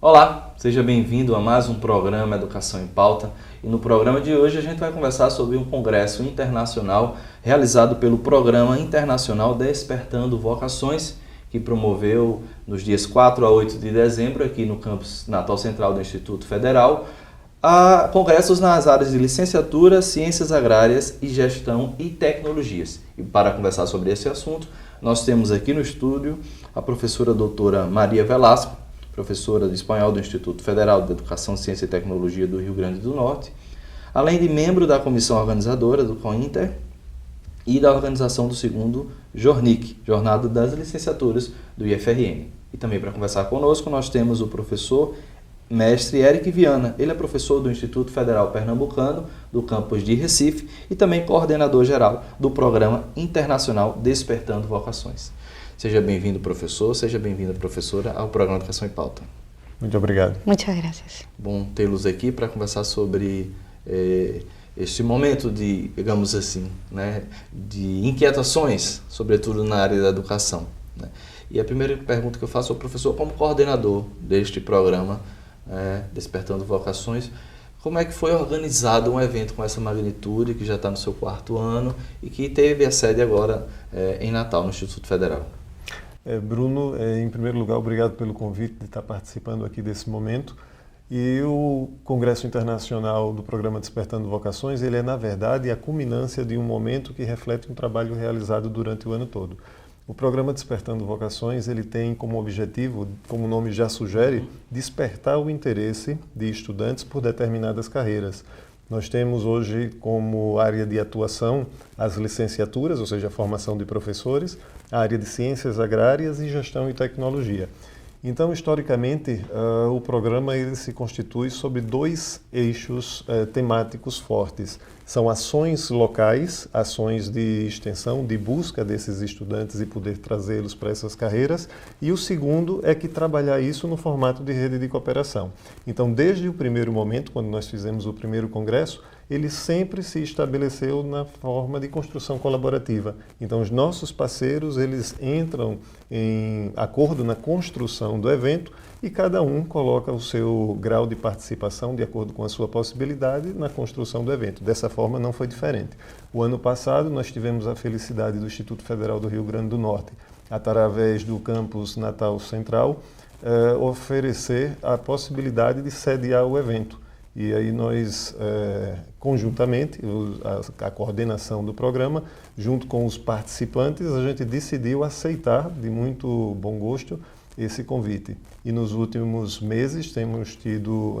Olá, seja bem-vindo a mais um programa Educação em Pauta. E no programa de hoje a gente vai conversar sobre um congresso internacional realizado pelo Programa Internacional Despertando Vocações, que promoveu nos dias 4 a 8 de dezembro aqui no campus Natal Central do Instituto Federal, a congressos nas áreas de licenciatura, ciências agrárias e gestão e tecnologias. E para conversar sobre esse assunto, nós temos aqui no estúdio a professora doutora Maria Velasco, professora de espanhol do Instituto Federal de Educação, Ciência e Tecnologia do Rio Grande do Norte, além de membro da comissão organizadora do COINTER e da organização do segundo JORNIC, Jornada das Licenciaturas do IFRN. E também para conversar conosco nós temos o professor mestre Eric Viana. Ele é professor do Instituto Federal Pernambucano, do campus de Recife e também coordenador geral do Programa Internacional Despertando Vocações. Seja bem-vindo, professor, seja bem-vinda, professora, ao programa Educação em Pauta. Muito obrigado. Muchas gracias. Bom tê-los aqui para conversar sobre este momento de, digamos assim, né, de inquietações, sobretudo na área da educação, né? E a primeira pergunta que eu faço ao professor, como coordenador deste programa Despertando Vocações, como é que foi organizado um evento com essa magnitude, que já está no seu 4º ano e que teve a sede agora em Natal, no Instituto Federal? Bruno, em primeiro lugar, obrigado pelo convite de estar participando aqui desse momento. E o Congresso Internacional do Programa Despertando Vocações, ele é, na verdade, a culminância de um momento que reflete um trabalho realizado durante o ano todo. O Programa Despertando Vocações, ele tem como objetivo, como o nome já sugere, despertar o interesse de estudantes por determinadas carreiras. Nós temos hoje como área de atuação as licenciaturas, ou seja, a formação de professores, a área de ciências agrárias e gestão e tecnologia. Então, historicamente, o programa ele se constitui sobre 2 eixos temáticos fortes. São ações locais, ações de extensão, de busca desses estudantes e poder trazê-los para essas carreiras. E o segundo é que trabalhar isso no formato de rede de cooperação. Então, desde o primeiro momento, quando nós fizemos o primeiro congresso, ele sempre se estabeleceu na forma de construção colaborativa. Então, os nossos parceiros, eles entram em acordo na construção do evento e cada um coloca o seu grau de participação de acordo com a sua possibilidade na construção do evento. Dessa forma, não foi diferente. O ano passado, nós tivemos a felicidade do Instituto Federal do Rio Grande do Norte, através do campus Natal Central, oferecer a possibilidade de sediar o evento. E aí nós, conjuntamente, a coordenação do programa, junto com os participantes, a gente decidiu aceitar de muito bom gosto esse convite. E nos últimos meses temos tido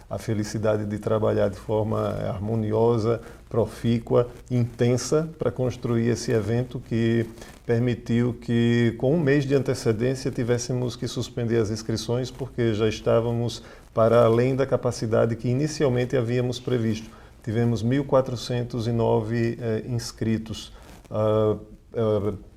a felicidade de trabalhar de forma harmoniosa, profícua, intensa, para construir esse evento que permitiu que, com um mês de antecedência, tivéssemos que suspender as inscrições, porque já estávamos para além da capacidade que inicialmente havíamos previsto. Tivemos 1.409 inscritos,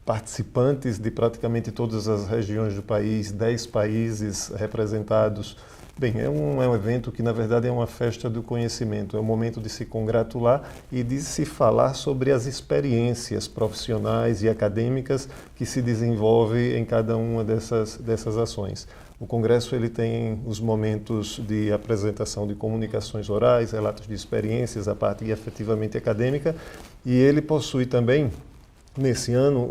participantes de praticamente todas as regiões do país, 10 países representados. Bem, é um evento que, na verdade, é uma festa do conhecimento, é um momento de se congratular e de se falar sobre as experiências profissionais e acadêmicas que se desenvolvem em cada uma dessas ações. O Congresso ele tem os momentos de apresentação de comunicações orais, relatos de experiências, a parte efetivamente acadêmica, e ele possui também, nesse ano,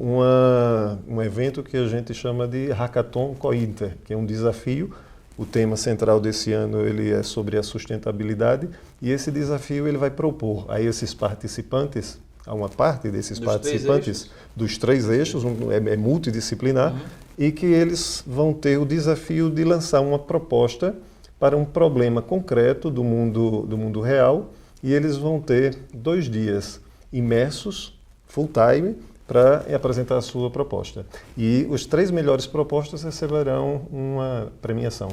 um evento que a gente chama de Hackathon COINTER, que é um desafio. O tema central desse ano ele é sobre a sustentabilidade e esse desafio ele vai propor a esses participantes, a uma parte desses participantes dos 3 eixos, é multidisciplinar, e que eles vão ter o desafio de lançar uma proposta para um problema concreto do mundo real e eles vão ter 2 dias imersos, full time, para apresentar a sua proposta. E os 3 melhores propostas receberão uma premiação.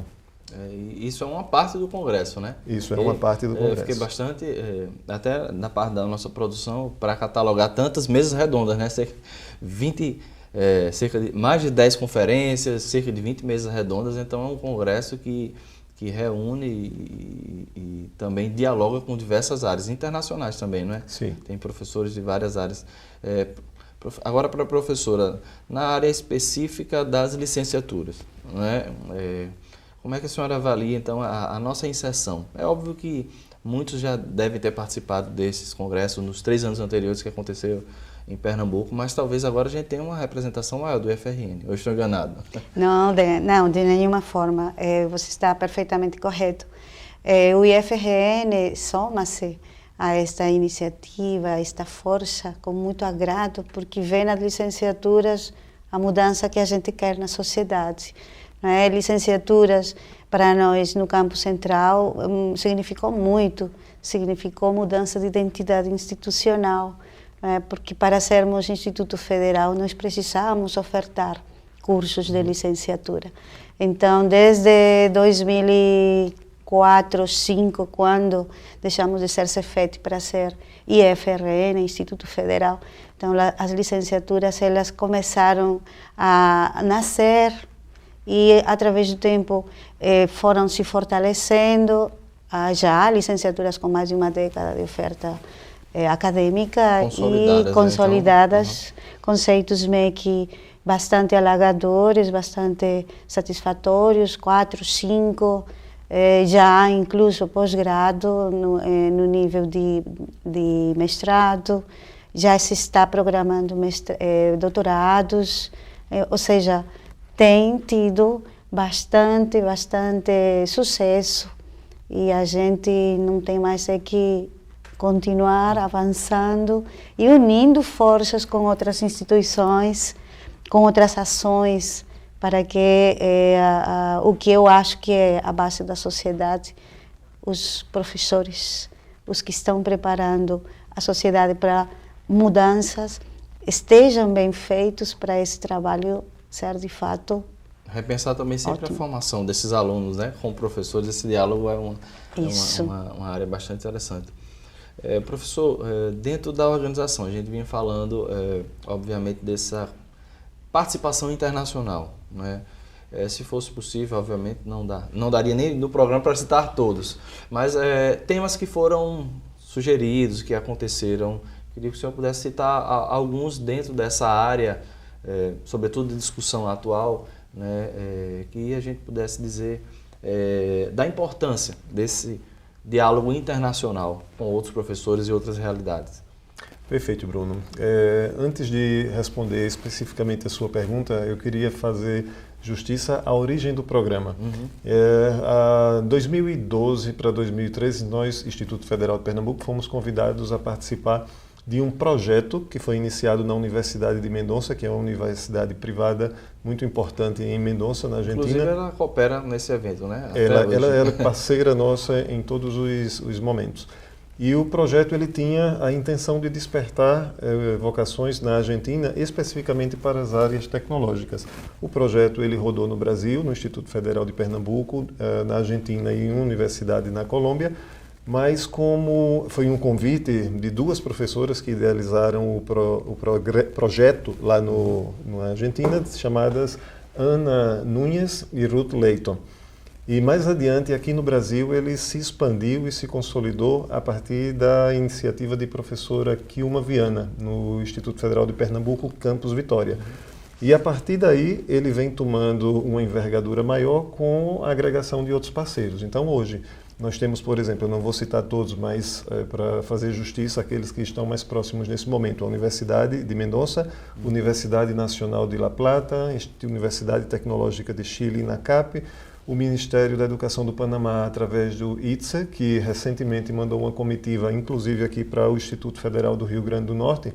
Isso é uma parte do congresso, né? Isso é uma parte do congresso. Eu fiquei bastante, até na parte da nossa produção, para catalogar tantas mesas redondas, né? Cerca de mais de 10 conferências, cerca de 20 mesas redondas, então é um congresso que reúne e também dialoga com diversas áreas, internacionais também, não é? Sim. Tem professores de várias áreas. Agora para a professora, na área específica das licenciaturas, não é? Como é que a senhora avalia, então, a nossa inserção? É óbvio que muitos já devem ter participado desses congressos nos 3 anos anteriores que aconteceu em Pernambuco, mas talvez agora a gente tenha uma representação maior do IFRN. Eu estou enganado? Não, de nenhuma forma. Você está perfeitamente correto. O IFRN soma-se a esta iniciativa, a esta força, com muito agrado, porque vê nas licenciaturas a mudança que a gente quer na sociedade. Licenciaturas, para nós, no Campo Central, significou muito, significou mudança de identidade institucional, porque para sermos Instituto Federal nós precisamos ofertar cursos de licenciatura. Então, desde 2004, 2005, quando deixamos de ser Cefet para ser IFRN, Instituto Federal, então as licenciaturas elas começaram a nascer e, através do tempo, foram se fortalecendo. Já há licenciaturas com mais de uma década de oferta acadêmica e consolidadas, então, conceitos MEC bastante alagadores, bastante satisfatórios, 4, 5, já há incluso pós-grado no nível de mestrado, já se está programando doutorados, ou seja, tem tido bastante sucesso e a gente não tem mais que continuar avançando e unindo forças com outras instituições, com outras ações, para que o que eu acho que é a base da sociedade, os professores, os que estão preparando a sociedade para mudanças, estejam bem feitos para esse trabalho ser de fato repensar também sempre ótimo. A formação desses alunos, né, com professores. Esse diálogo é uma área bastante interessante. Professor, dentro da organização, a gente vinha falando, obviamente, dessa participação internacional, né? Se fosse possível, obviamente, não daria nem no programa para citar todos, mas temas que foram sugeridos, que aconteceram, queria que o senhor pudesse citar alguns dentro dessa área, sobretudo de discussão atual, né, que a gente pudesse dizer da importância desse diálogo internacional com outros professores e outras realidades. Perfeito, Bruno. Antes de responder especificamente a sua pergunta, eu queria fazer justiça à origem do programa. A 2012 para 2013, nós, Instituto Federal de Pernambuco, fomos convidados a participar de um projeto que foi iniciado na Universidade de Mendonça, que é uma universidade privada muito importante em Mendonça, na Argentina. Inclusive, ela coopera nesse evento, né? Ela é parceira nossa em todos os momentos. E o projeto ele tinha a intenção de despertar vocações na Argentina, especificamente para as áreas tecnológicas. O projeto ele rodou no Brasil, no Instituto Federal de Pernambuco, na Argentina e em uma universidade na Colômbia, mas como foi um convite de 2 professoras que idealizaram o projeto lá na Argentina, chamadas Ana Núñez e Ruth Leighton. E mais adiante, aqui no Brasil, ele se expandiu e se consolidou a partir da iniciativa de professora Kilma Viana, no Instituto Federal de Pernambuco, Campus Vitória. E a partir daí, ele vem tomando uma envergadura maior com a agregação de outros parceiros. Então, hoje, nós temos, por exemplo, eu não vou citar todos, mas para fazer justiça, aqueles que estão mais próximos nesse momento, a Universidade de Mendonça, Universidade Nacional de La Plata, Universidade Tecnológica de Chile, INACAP, o Ministério da Educação do Panamá, através do ITSE, que recentemente mandou uma comitiva, inclusive aqui para o Instituto Federal do Rio Grande do Norte,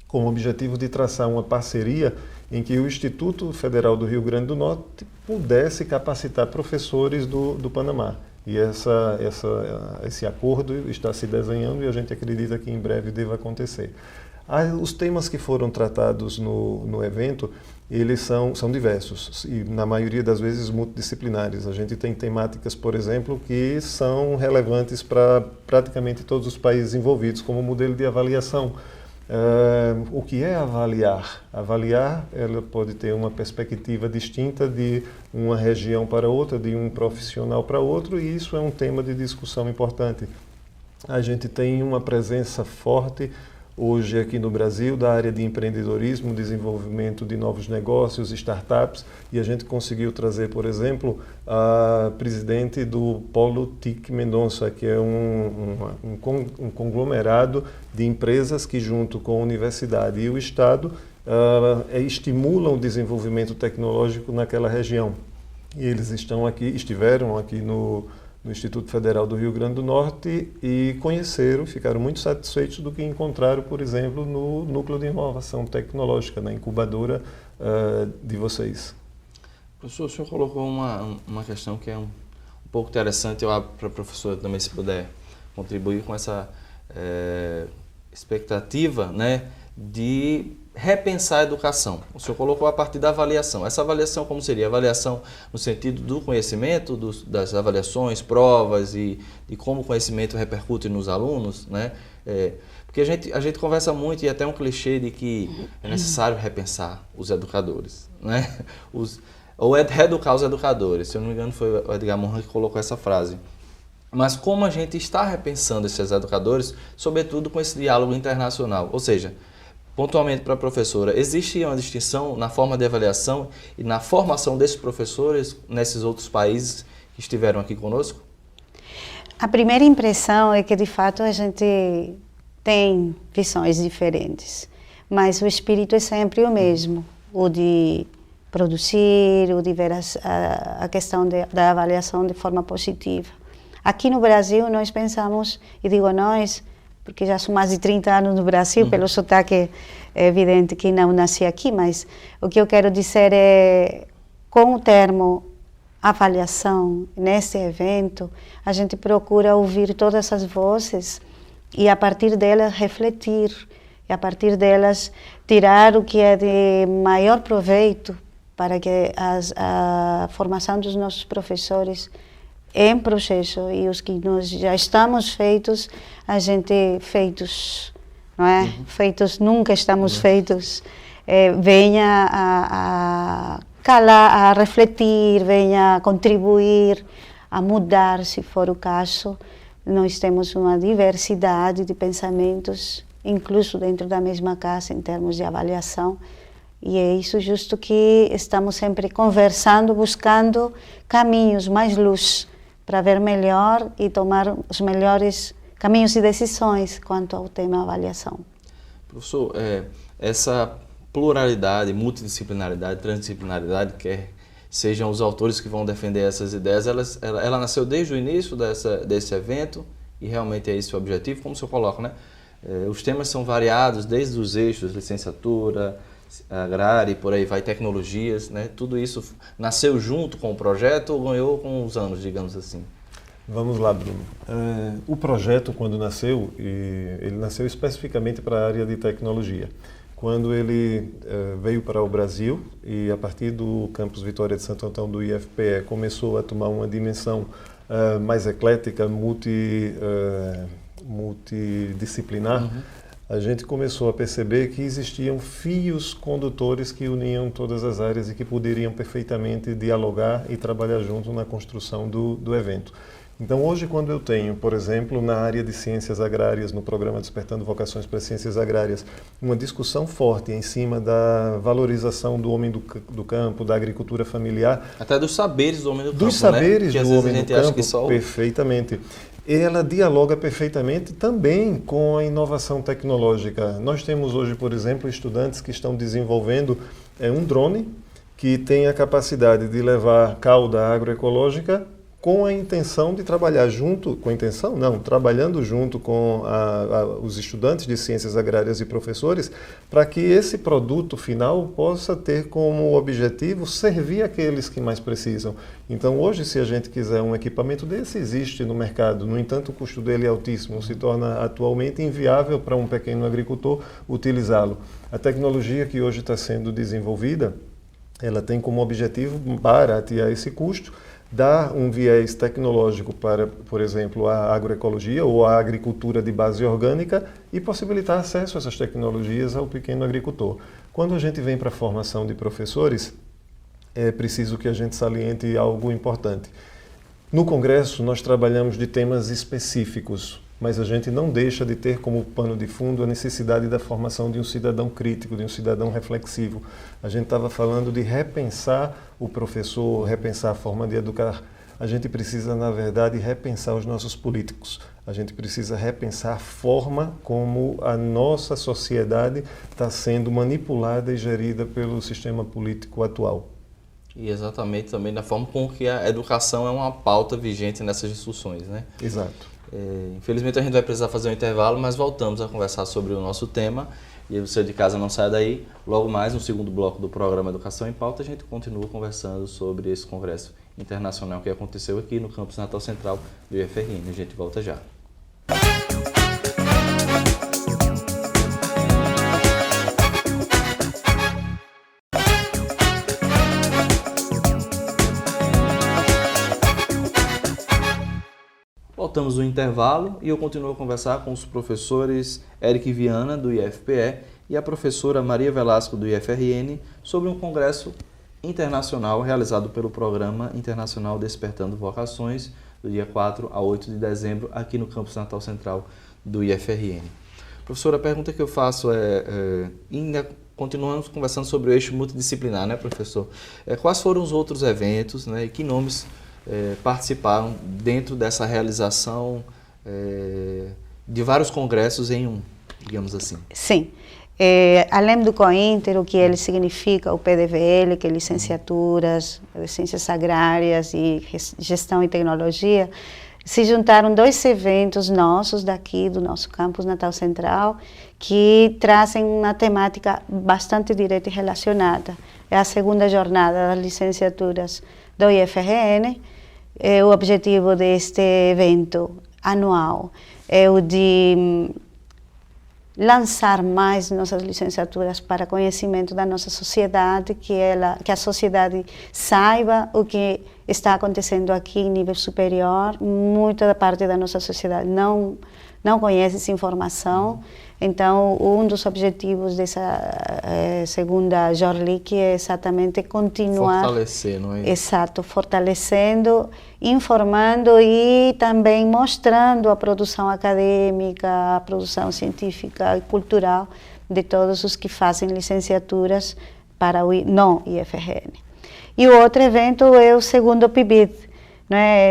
com o objetivo de traçar uma parceria em que o Instituto Federal do Rio Grande do Norte pudesse capacitar professores do Panamá. E esse acordo está se desenhando e a gente acredita que em breve deva acontecer. Os temas que foram tratados no evento, eles são diversos e, na maioria das vezes, multidisciplinares. A gente tem temáticas, por exemplo, que são relevantes para praticamente todos os países envolvidos, como o modelo de avaliação. O que é avaliar? Avaliar, ela pode ter uma perspectiva distinta de uma região para outra, de um profissional para outro, e isso é um tema de discussão importante. A gente tem uma presença forte hoje aqui no Brasil da área de empreendedorismo, desenvolvimento de novos negócios, startups, e a gente conseguiu trazer, por exemplo, a presidente do Polo TIC Mendonça, que é um conglomerado de empresas que, junto com a universidade e o Estado, estimulam o desenvolvimento tecnológico naquela região. E eles estiveram aqui no Instituto Federal do Rio Grande do Norte e ficaram muito satisfeitos do que encontraram, por exemplo, no Núcleo de Inovação Tecnológica, na incubadora de vocês. Professor, o senhor colocou uma questão que é um pouco interessante, eu abro para a professora também, se puder contribuir com essa expectativa, né, de repensar a educação. O senhor colocou a partir da avaliação. Essa avaliação como seria? Avaliação no sentido do conhecimento, das avaliações, provas e como o conhecimento repercute nos alunos, né? Porque a gente conversa muito, e até um clichê de que é necessário repensar os educadores, né? Ou reeducar os educadores. Se eu não me engano, foi o Edgar Morin que colocou essa frase. Mas como a gente está repensando esses educadores, sobretudo com esse diálogo internacional, ou seja, pontualmente para a professora, existe uma distinção na forma de avaliação e na formação desses professores nesses outros países que estiveram aqui conosco? A primeira impressão é que, de fato, a gente tem visões diferentes, mas o espírito é sempre o mesmo, o de produzir, o de ver a questão da avaliação de forma positiva. Aqui no Brasil, nós pensamos, e digo nós, porque já são mais de 30 anos no Brasil, pelo sotaque é evidente que não nasci aqui, mas o que eu quero dizer é, com o termo avaliação, nesse evento, a gente procura ouvir todas as vozes e, a partir delas, refletir, e, a partir delas, tirar o que é de maior proveito para que a formação dos nossos professores em processo, e os que nós já estamos feitos, a gente feitos, não é? Feitos nunca estamos feitos, venha a calar, a refletir, venha a contribuir, a mudar, se for o caso. Nós temos uma diversidade de pensamentos, incluso dentro da mesma casa, em termos de avaliação, e é isso justo que estamos sempre conversando, buscando caminhos, mais luz, para ver melhor e tomar os melhores caminhos e decisões quanto ao tema avaliação. Professor, essa pluralidade, multidisciplinaridade, transdisciplinaridade, quer sejam os autores que vão defender essas ideias, ela nasceu desde o início desse evento e realmente é esse o objetivo, como o senhor coloca, né? Os temas são variados, desde os eixos, licenciatura, agrária e por aí vai, tecnologias, né? Tudo isso nasceu junto com o projeto ou ganhou com os anos, digamos assim? Vamos lá, Bruno. O projeto, quando nasceu, ele nasceu especificamente para a área de tecnologia. Quando ele veio para o Brasil e, a partir do campus Vitória de Santo Antão do IFPE, começou a tomar uma dimensão mais eclética, multidisciplinar, a gente começou a perceber que existiam fios condutores que uniam todas as áreas e que poderiam perfeitamente dialogar e trabalhar junto na construção do evento. Então, hoje, quando eu tenho, por exemplo, na área de ciências agrárias, no programa Despertando Vocações para Ciências Agrárias, uma discussão forte em cima da valorização do homem do campo, da agricultura familiar. Até dos saberes do homem do campo, dos saberes, né? do homem do campo, perfeitamente. Ela dialoga perfeitamente também com a inovação tecnológica. Nós temos hoje, por exemplo, estudantes que estão desenvolvendo um drone que tem a capacidade de levar cauda agroecológica com a intenção de trabalhar junto, trabalhando junto com os estudantes de ciências agrárias e professores, para que esse produto final possa ter como objetivo servir aqueles que mais precisam. Então, hoje, se a gente quiser um equipamento desse, existe no mercado. No entanto, o custo dele é altíssimo, se torna atualmente inviável para um pequeno agricultor utilizá-lo. A tecnologia que hoje está sendo desenvolvida, ela tem como objetivo baratear esse custo, dar um viés tecnológico para, por exemplo, a agroecologia ou a agricultura de base orgânica e possibilitar acesso a essas tecnologias ao pequeno agricultor. Quando a gente vem para a formação de professores, é preciso que a gente saliente algo importante. No Congresso, nós trabalhamos de temas específicos. mas a gente não deixa de ter como pano de fundo a necessidade da formação de um cidadão crítico, de um cidadão reflexivo. A gente estava falando de repensar o professor, repensar a forma de educar. A gente precisa, na verdade, repensar os nossos políticos. A gente precisa repensar a forma como a nossa sociedade está sendo manipulada e gerida pelo sistema político atual. E exatamente também da forma com que a educação é uma pauta vigente nessas discussões, né? Exato. Infelizmente a gente vai precisar fazer um intervalo, mas voltamos a conversar sobre o nosso tema. E você de casa não sai daí. Logo mais, no segundo bloco do programa Educação em Pauta, a gente continua conversando sobre esse congresso internacional que aconteceu aqui no campus Natal Central do IFRN. A gente volta já. Voltamos no intervalo e eu continuo a conversar com os professores Eric Viana, do IFPE, e a professora Maria Velasco, do IFRN, sobre um congresso internacional realizado pelo Programa Internacional Despertando Vocações, do dia 4 a 8 de dezembro, aqui no campus Natal Central do IFRN. Professora, a pergunta que eu faço ainda continuamos conversando sobre o eixo multidisciplinar, né, professor? Quais foram os outros eventos, né, e que nomes participaram dentro dessa realização de vários congressos em um, digamos assim? Sim. Além do COINTER, o que ele significa, o PDVL, que é licenciaturas, ciências agrárias e gestão e tecnologia, se juntaram 2 eventos nossos daqui, do nosso campus Natal Central, que trazem uma temática bastante direta e relacionada. É a segunda jornada das licenciaturas do IFRN. O objetivo deste evento anual é o de lançar mais nossas licenciaturas para conhecimento da nossa sociedade, que a sociedade saiba o que está acontecendo aqui em nível superior. Muita da parte da nossa sociedade não conhece essa informação. Então, um dos objetivos dessa segunda Jorlic é exatamente continuar... Fortalecer, não é? Exato, fortalecendo, informando e também mostrando a produção acadêmica, a produção científica e cultural de todos os que fazem licenciaturas para no IFRN. E o outro evento é o segundo PIBID.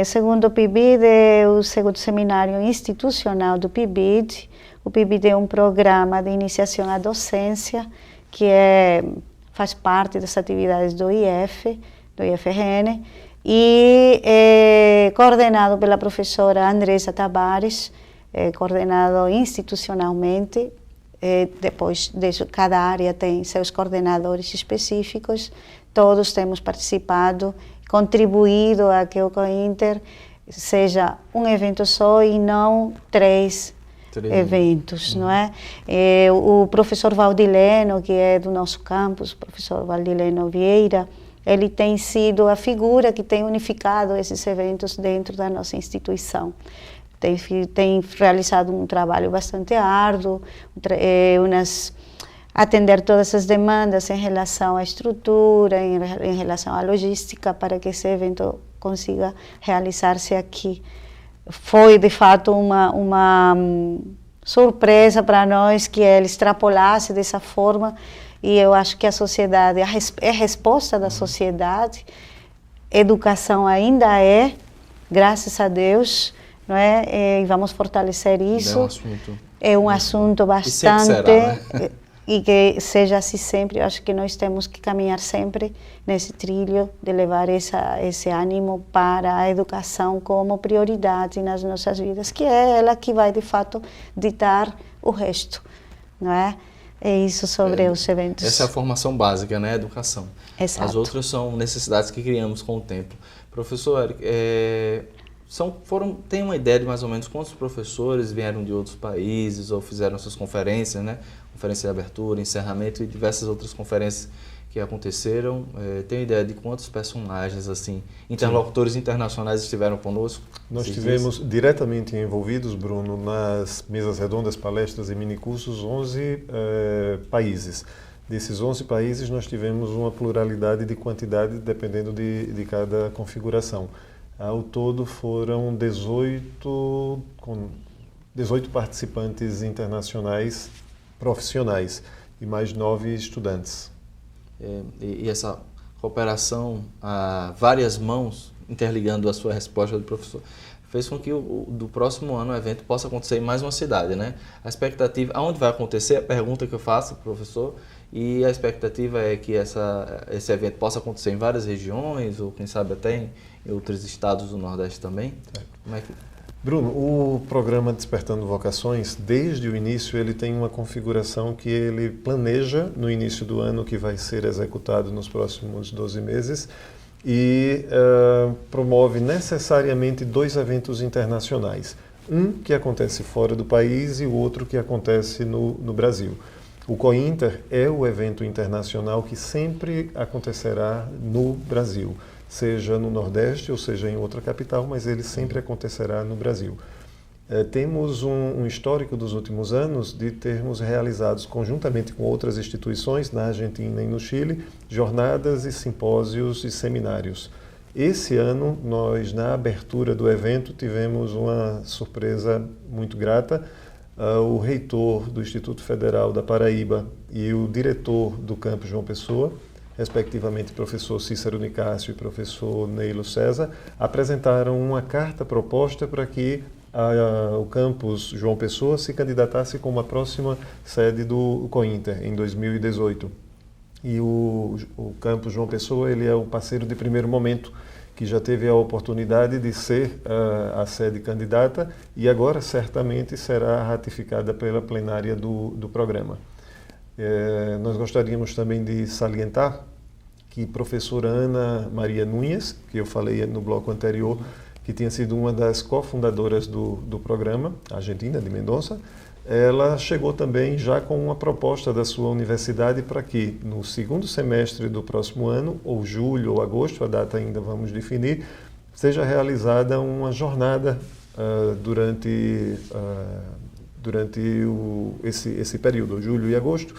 O segundo PIBID é o segundo seminário institucional do PIBID. O PIBID é um programa de iniciação à docência que faz parte das atividades do IFRN, e é coordenado pela professora Andressa Tavares, coordenado institucionalmente. Depois, cada área tem seus coordenadores específicos. Todos temos participado, contribuído a que o COINTER seja um evento só e não 3 eventos, não é? O professor Valdileno, que é do nosso campus, o professor Valdileno Vieira, ele tem sido a figura que tem unificado esses eventos dentro da nossa instituição. Tem realizado um trabalho bastante árduo, atender todas as demandas em relação à estrutura, em relação à logística, para que esse evento consiga realizar-se aqui. Foi, de fato, uma surpresa para nós que ele extrapolasse dessa forma, e eu acho que a sociedade, a resposta da sociedade, educação ainda graças a Deus, não é? E vamos fortalecer isso. É um assunto bastante... E sempre será, né? E que seja assim sempre. Eu acho que nós temos que caminhar sempre nesse trilho de levar esse ânimo para a educação como prioridade nas nossas vidas, que é ela que vai, de fato, ditar o resto, não é? É isso sobre os eventos. Essa é a formação básica, né? A educação. Exato. As outras são necessidades que criamos com o tempo. Professor, tem uma ideia de mais ou menos quantos professores vieram de outros países ou fizeram suas conferências, né? Conferência de abertura, encerramento e diversas outras conferências que aconteceram. Tem ideia de quantos personagens, assim, interlocutores internacionais estiveram conosco? Nós tivemos diretamente envolvidos, Bruno, nas mesas redondas, palestras e minicursos, 11 países. Desses 11 países, nós tivemos uma pluralidade de quantidade, dependendo de cada configuração. Ao todo foram 18 18 participantes internacionais profissionais e mais 9 estudantes. E essa cooperação a várias mãos, interligando a sua resposta do professor, fez com que do próximo ano o evento possa acontecer em mais uma cidade, né? A expectativa, aonde vai acontecer, a pergunta que eu faço, professor, e a expectativa é que esse evento possa acontecer em várias regiões, ou quem sabe até em outros estados do Nordeste também. Como é que... Bruno, o programa Despertando Vocações, desde o início, ele tem uma configuração que ele planeja no início do ano, que vai ser executado nos próximos 12 meses, e promove necessariamente 2 eventos internacionais. Um que acontece fora do país e o outro que acontece no Brasil. O COINTER é o evento internacional que sempre acontecerá no Brasil, seja no Nordeste ou seja em outra capital, mas ele sempre acontecerá no Brasil. Temos um histórico dos últimos anos de termos realizados, conjuntamente com outras instituições, na Argentina e no Chile, jornadas e simpósios e seminários. Esse ano, nós, na abertura do evento, tivemos uma surpresa muito grata. O reitor do Instituto Federal da Paraíba e o diretor do campus João Pessoa, respectivamente professor Cícero Nicásio e professor Neilo César, apresentaram uma carta proposta para que o campus João Pessoa se candidatasse como a próxima sede do COINTER em 2018. E o campus João Pessoa, ele é um parceiro de primeiro momento, que já teve a oportunidade de ser a sede candidata e agora certamente será ratificada pela plenária do programa. Nós gostaríamos também de salientar que a professora Ana Maria Nunes, que eu falei no bloco anterior, que tinha sido uma das cofundadoras do programa, Argentina, de Mendoza, ela chegou também já com uma proposta da sua universidade para que no segundo semestre do próximo ano, ou julho ou agosto, a data ainda vamos definir, seja realizada uma jornada durante esse período, julho e agosto,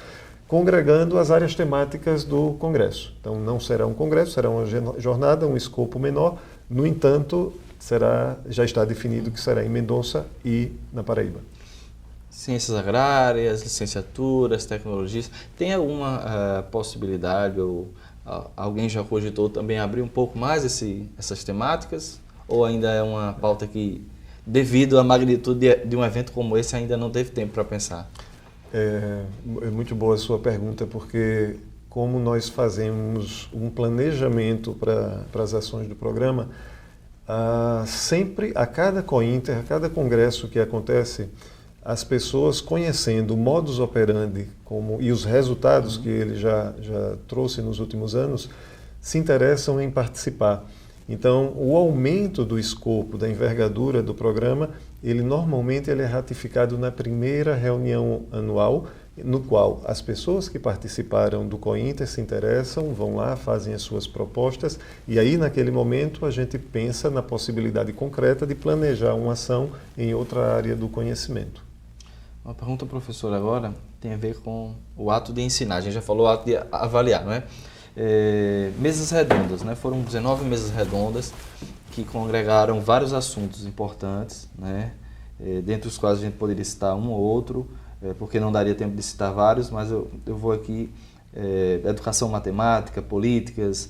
congregando as áreas temáticas do congresso. Então não será um congresso, será uma jornada, um escopo menor, no entanto, já está definido que será em Mendonça e na Paraíba. Ciências agrárias, licenciaturas, tecnologias, tem alguma possibilidade ou alguém já cogitou também abrir um pouco mais essas temáticas? Ou ainda é uma pauta que, devido à magnitude de um evento como esse, ainda não teve tempo para pensar? É muito boa a sua pergunta, porque como nós fazemos um planejamento para as ações do programa, sempre, a cada COINTER, a cada congresso que acontece, as pessoas conhecendo o modus operandi e os resultados que ele já trouxe nos últimos anos, se interessam em participar. Então, o aumento do escopo, da envergadura do programa, normalmente é ratificado na primeira reunião anual, no qual as pessoas que participaram do COINTER se interessam, vão lá, fazem as suas propostas, e aí, naquele momento, a gente pensa na possibilidade concreta de planejar uma ação em outra área do conhecimento. Uma pergunta, professor, agora tem a ver com o ato de ensinar. A gente já falou o ato de avaliar, não é? Mesas redondas, né? Foram 19 mesas redondas que congregaram vários assuntos importantes, né? Dentre os quais a gente poderia citar um ou outro, porque não daria tempo de citar vários, mas eu vou aqui, educação matemática, políticas,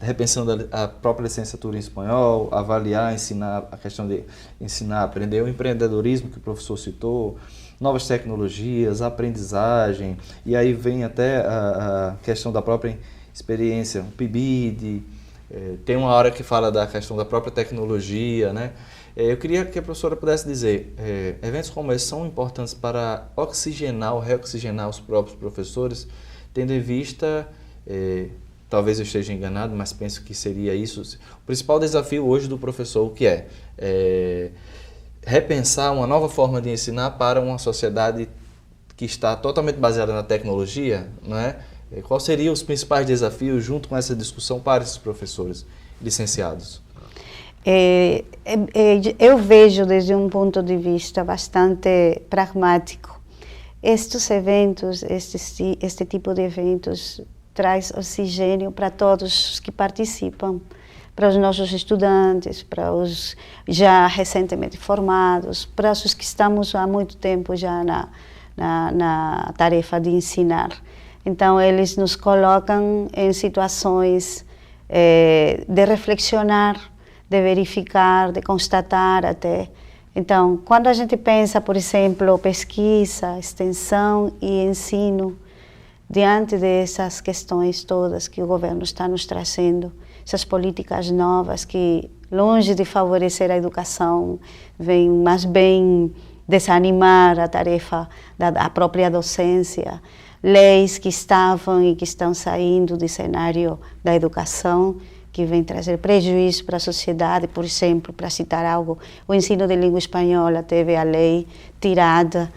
repensando a própria licenciatura em espanhol, avaliar, ensinar, a questão de ensinar, aprender o empreendedorismo que o professor citou, novas tecnologias, aprendizagem, e aí vem até a questão da própria experiência, o PIBID, tem uma hora que fala da questão da própria tecnologia, né? Eu queria que a professora pudesse dizer, eventos como esse são importantes para oxigenar ou reoxigenar os próprios professores, tendo em vista, talvez eu esteja enganado, mas penso que seria isso, o principal desafio hoje do professor, o que é repensar uma nova forma de ensinar para uma sociedade que está totalmente baseada na tecnologia, não é? Quais seriam os principais desafios junto com essa discussão para esses professores licenciados? Eu vejo desde um ponto de vista bastante pragmático. Estes eventos, este tipo de eventos traz oxigênio para todos os que participam, para os nossos estudantes, para os já recentemente formados, para os que estamos há muito tempo já na tarefa de ensinar. Então, eles nos colocam em situações de reflexionar, de verificar, de constatar até. Então, quando a gente pensa, por exemplo, pesquisa, extensão e ensino, diante dessas questões todas que o governo está nos trazendo, essas políticas novas que, longe de favorecer a educação, vêm mais bem desanimar a tarefa da própria docência, leis que estavam e que estão saindo do cenário da educação, que vem trazer prejuízo para a sociedade. Por exemplo, para citar algo, o ensino de língua espanhola teve a lei tirada,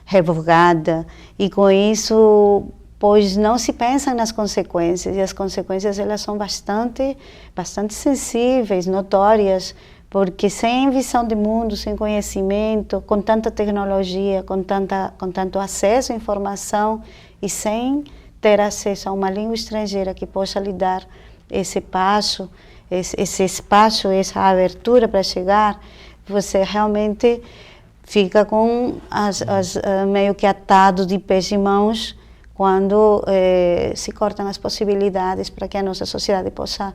revogada, e com isso, pois não se pensa nas consequências, e as consequências elas são bastante sensíveis, notórias, porque sem visão de mundo, sem conhecimento, com tanta tecnologia, com tanto acesso à informação e sem ter acesso a uma língua estrangeira que possa lhe dar esse passo, esse espaço, essa abertura para chegar, você realmente fica com meio que atado de pés e mãos quando se cortam as possibilidades para que a nossa sociedade possa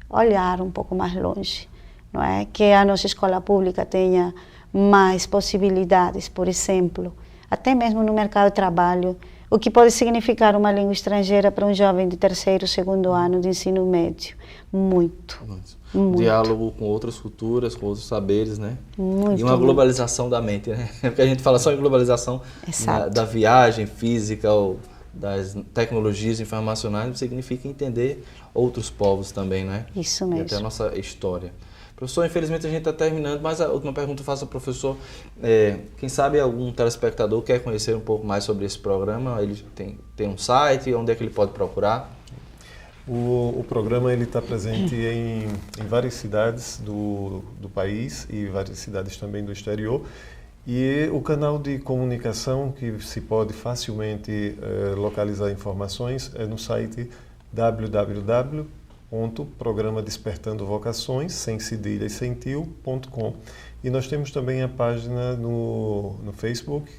olhar um pouco mais longe, não é? Que a nossa escola pública tenha mais possibilidades, por exemplo, até mesmo no mercado de trabalho, o que pode significar uma língua estrangeira para um jovem de terceiro, segundo ano de ensino médio? Muito. Diálogo com outras culturas, com outros saberes, né? Muito, e uma globalização da mente, né? Porque a gente fala só em globalização da viagem física ou das tecnologias informacionais, significa entender outros povos também, né? Isso mesmo. E até a nossa história. Professor, infelizmente a gente está terminando, mas a última pergunta eu faço ao professor. Quem sabe algum telespectador quer conhecer um pouco mais sobre esse programa? Ele tem um site, onde é que ele pode procurar? O programa está presente em várias cidades do país e várias cidades também do exterior. E o canal de comunicação que se pode facilmente localizar informações é no site www.programa Despertando Vocações, sem cedilha e sem tio.com. E nós temos também a página no Facebook,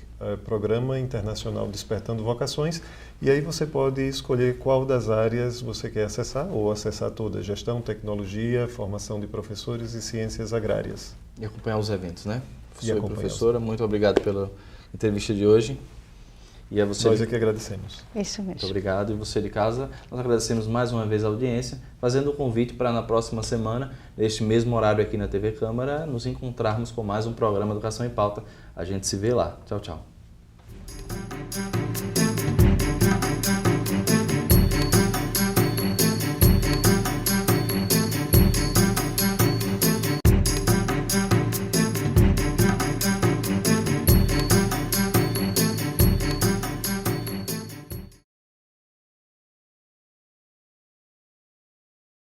Programa Internacional Despertando Vocações, e aí você pode escolher qual das áreas você quer acessar, ou acessar todas: gestão, tecnologia, formação de professores e ciências agrárias. E acompanhar os eventos, né? Professor e professora, muito obrigado pela entrevista de hoje. E a você, nós é que agradecemos. Isso mesmo. Muito obrigado. E você de casa, nós agradecemos mais uma vez a audiência, fazendo um convite para na próxima semana, neste mesmo horário aqui na TV Câmara, nos encontrarmos com mais um programa Educação em Pauta. A gente se vê lá. Tchau, tchau.